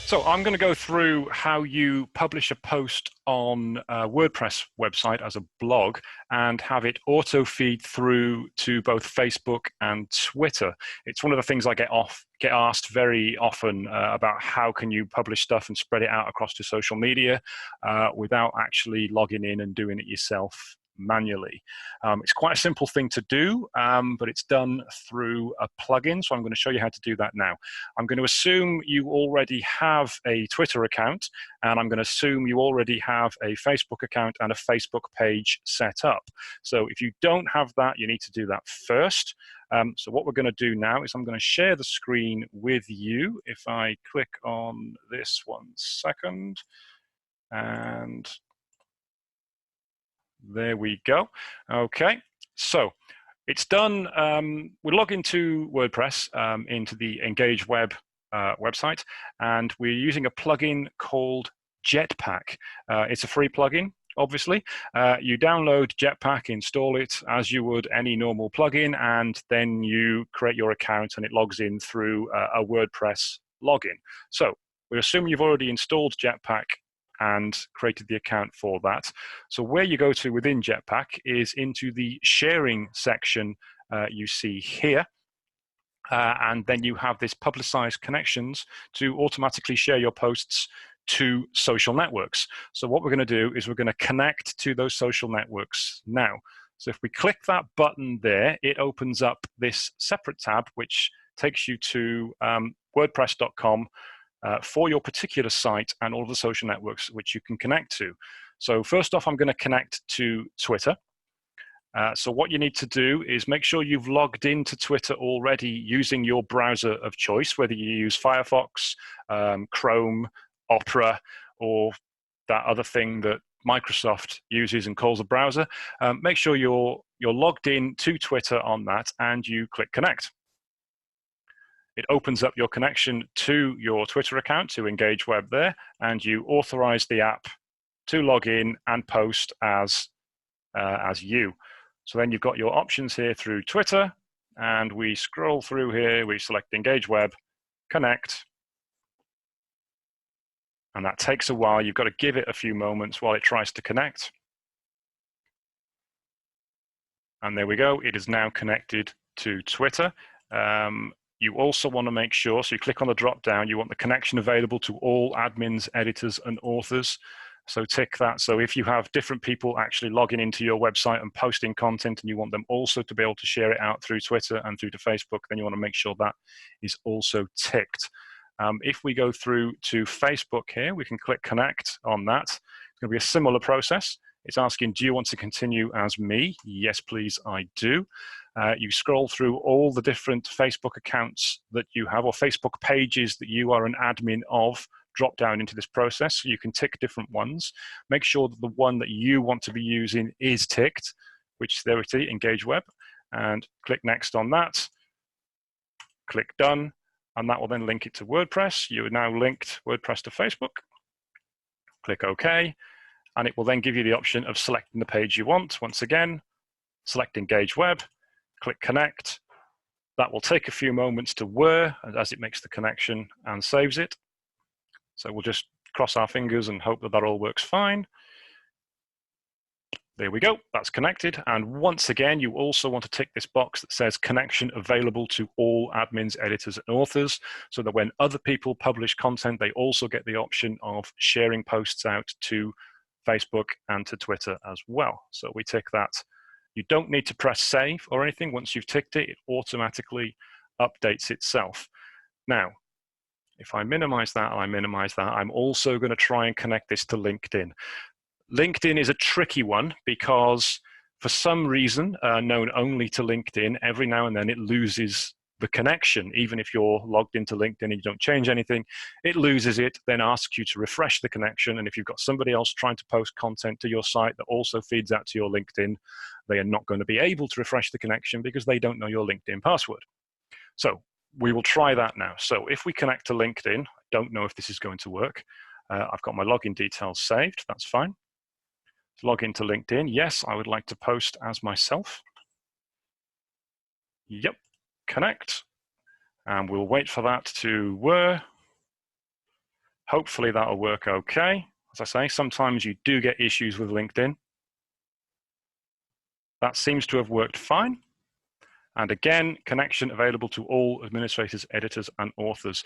So I'm going to go through how you publish a post on a WordPress website as a blog and have it auto feed through to both Facebook and Twitter. It's one of the things I get asked very often about how can you publish stuff and spread it out across to social media without actually logging in and doing it yourself manually. It's quite a simple thing to do, but it's done through a plugin. So I'm going to show you how to do that now. I'm going to assume you already have a Twitter account, and I'm going to assume you already have a Facebook account and a Facebook page set up. So if you don't have that, you need to do that first. So what we're going to do now is I'm going to share the screen with you. If I click on this 1 second, and there we go. Okay, so it's done. We log into WordPress, into the Engage Web website, and we're using a plugin called Jetpack. It's a free plugin, obviously. You download Jetpack, install it as you would any normal plugin, and then you create your account and it logs in through a WordPress login. So we assume you've already installed Jetpack and created the account for that. So where you go to within Jetpack is into the sharing section you see here. And then you have this publicized connections to automatically share your posts to social networks. So what we're going to do is we're going to connect to those social networks now. So if we click that button there, it opens up this separate tab, which takes you to WordPress.com for your particular site and all of the social networks which you can connect to. So first off, I'm going to connect to Twitter. So what you need to do is make sure you've logged into Twitter already using your browser of choice, whether you use Firefox, Chrome, Opera, or that other thing that Microsoft uses and calls a browser. Make sure you're logged in to Twitter on that, and you click connect. It opens up your connection to your Twitter account, to Engage Web there, and you authorize the app to log in and post as you. So then you've got your options here through Twitter, and we scroll through here, we select Engage Web, connect, and that takes a while. You've got to give it a few moments while it tries to connect. And there we go, it is now connected to Twitter. You also want to make sure, so you click on the drop down, you want the connection available to all admins, editors, and authors. So tick that. So if you have different people actually logging into your website and posting content, and you want them also to be able to share it out through Twitter and through to Facebook, then you want to make sure that is also ticked. If we go through to Facebook here, we can click connect on that. It's going to be a similar process. It's asking, do you want to continue as me? Yes, please, I do. You scroll through all the different Facebook accounts that you have, or Facebook pages that you are an admin of, drop down into this process. So you can tick different ones. Make sure that the one that you want to be using is ticked, which there it is, Engage Web, and click next on that. Click done, and that will then link it to WordPress. You are now linked WordPress to Facebook. Click OK, and it will then give you the option of selecting the page you want. Once again, select Engage Web, click connect. That will take a few moments to whir as it makes the connection and saves it. So we'll just cross our fingers and hope that that all works fine. There we go, that's connected. And once again, you also want to tick this box that says connection available to all admins, editors, and authors, so that when other people publish content, they also get the option of sharing posts out to Facebook and to Twitter as well. So we tick that. You don't need to press save or anything. Once you've ticked it, it automatically updates itself. Now, if I minimize that and I minimize that, I'm also going to try and connect this to LinkedIn. LinkedIn is a tricky one because for some reason, known only to LinkedIn, every now and then it loses the connection. Even if you're logged into LinkedIn and you don't change anything, it loses it, then asks you to refresh the connection. And if you've got somebody else trying to post content to your site that also feeds out to your LinkedIn, they are not going to be able to refresh the connection because they don't know your LinkedIn password. So we will try that now. So if we connect to LinkedIn, I don't know if this is going to work. I've got my login details saved, that's fine. Log into LinkedIn, yes, I would like to post as myself. Yep, connect. And we'll wait for that to whir. Hopefully that'll work okay. As I say, sometimes you do get issues with LinkedIn. That seems to have worked fine. And again, connection available to all administrators, editors, and authors.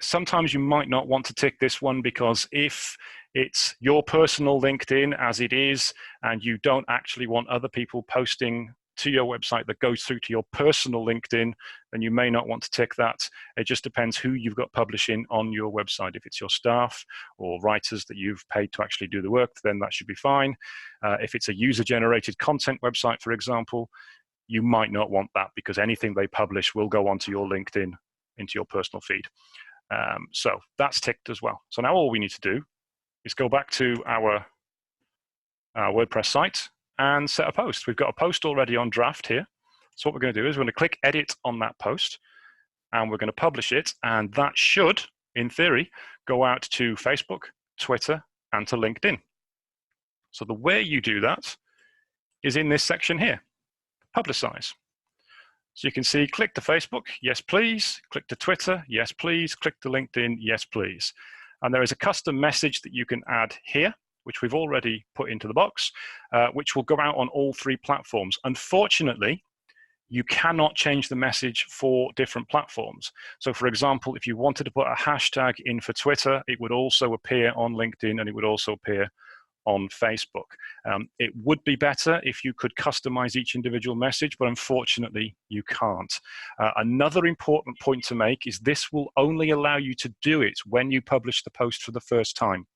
Sometimes you might not want to tick this one, because if it's your personal LinkedIn as it is, and you don't actually want other people posting to your website that goes through to your personal LinkedIn, then you may not want to tick that. It just depends who you've got publishing on your website. If it's your staff or writers that you've paid to actually do the work, then that should be fine. If it's a user-generated content website, for example, you might not want that, because anything they publish will go onto your LinkedIn, into your personal feed. So that's ticked as well. So now all we need to do is go back to our WordPress site and set a post. We've got a post already on draft here. So what we're going to do is we're going to click edit on that post, and we're going to publish it. And that should, in theory, go out to Facebook, Twitter, and to LinkedIn. So the way you do that is in this section here, publicize. So you can see, click to Facebook, yes please, click to Twitter, yes please, click to LinkedIn, yes please. And there is a custom message that you can add here, which we've already put into the box, which will go out on all 3 platforms. Unfortunately, you cannot change the message for different platforms. So for example, if you wanted to put a hashtag in for Twitter, it would also appear on LinkedIn, and it would also appear on Facebook. It would be better if you could customize each individual message, but unfortunately you can't. Another important point to make is this will only allow you to do it when you publish the post for the first time.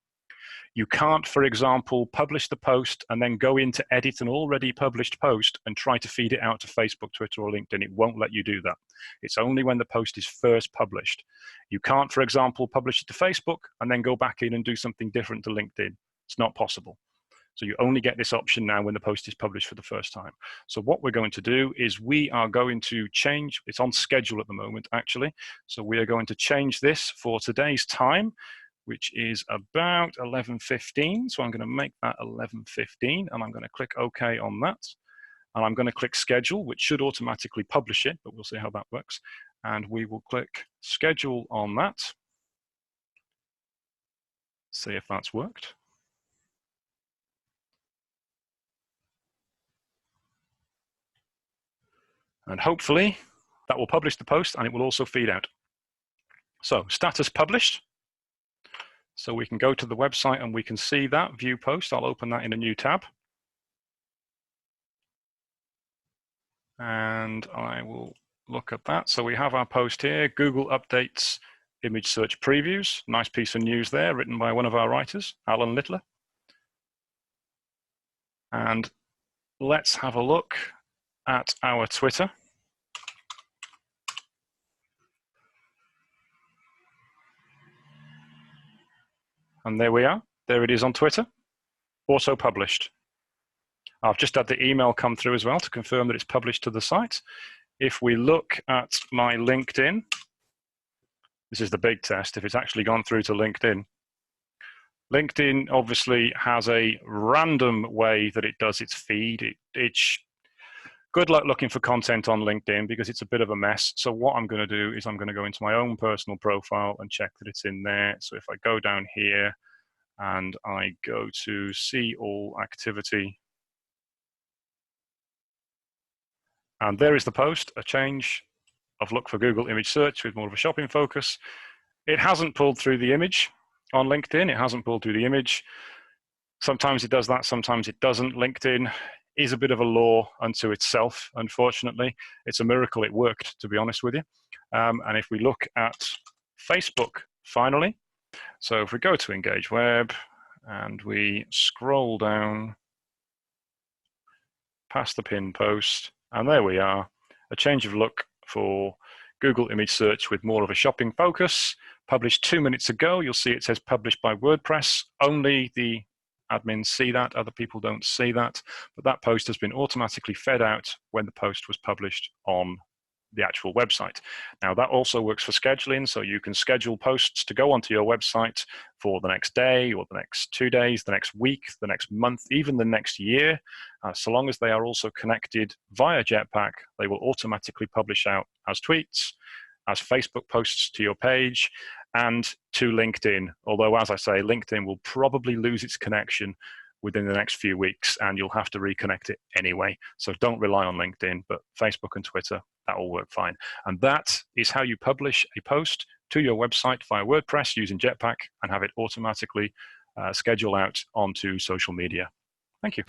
You can't, for example, publish the post and then go in to edit an already published post and try to feed it out to Facebook, Twitter, or LinkedIn. It won't let you do that. It's only when the post is first published. You can't, for example, publish it to Facebook and then go back in and do something different to LinkedIn. It's not possible. So you only get this option now when the post is published for the first time. So what we're going to do is we are going to change, it's on schedule at the moment actually, so we are going to change this for today's time, which is about 11:15. So I'm going to make that 11:15, and I'm going to click OK on that. And I'm going to click schedule, which should automatically publish it, but we'll see how that works. And we will click schedule on that. See if that's worked. And hopefully that will publish the post, and it will also feed out. So status published. So we can go to the website and we can see that, view post. I'll open that in a new tab. And I will look at that. So we have our post here, Google updates image search previews. Nice piece of news there, written by one of our writers, Alan Littler. And let's have a look at our Twitter. And there we are. There it is on Twitter. Also published. I've just had the email come through as well to confirm that it's published to the site. If we look at my LinkedIn, this is the big test, if it's actually gone through to LinkedIn. LinkedIn obviously has a random way that it does its feed. It's good luck looking for content on LinkedIn because it's a bit of a mess. So what I'm going to do is I'm going to go into my own personal profile and check that it's in there. So if I go down here and I go to see all activity, and there is the post, a change of look for Google image search with more of a shopping focus. It hasn't pulled through the image on LinkedIn. It hasn't pulled through the image. Sometimes it does that, sometimes it doesn't. LinkedIn is a bit of a law unto itself, unfortunately. It's a miracle it worked, to be honest with you. And if we look at Facebook, finally, so if we go to Engage Web and we scroll down past the pin post, and there we are, a change of look for Google image search with more of a shopping focus, published 2 minutes ago. You'll see it says published by WordPress. Only the admins see that, other people don't see that, but that post has been automatically fed out when the post was published on the actual website. Now that also works for scheduling, so you can schedule posts to go onto your website for the next day or the next 2 days, the next week, the next month, even the next year. So long as they are also connected via Jetpack, they will automatically publish out as tweets, as Facebook posts to your page, and to LinkedIn. Although, as I say, LinkedIn will probably lose its connection within the next few weeks, and you'll have to reconnect it anyway. So don't rely on LinkedIn, but Facebook and Twitter, that will work fine. And that is how you publish a post to your website via WordPress using Jetpack and have it automatically schedule out onto social media. Thank you.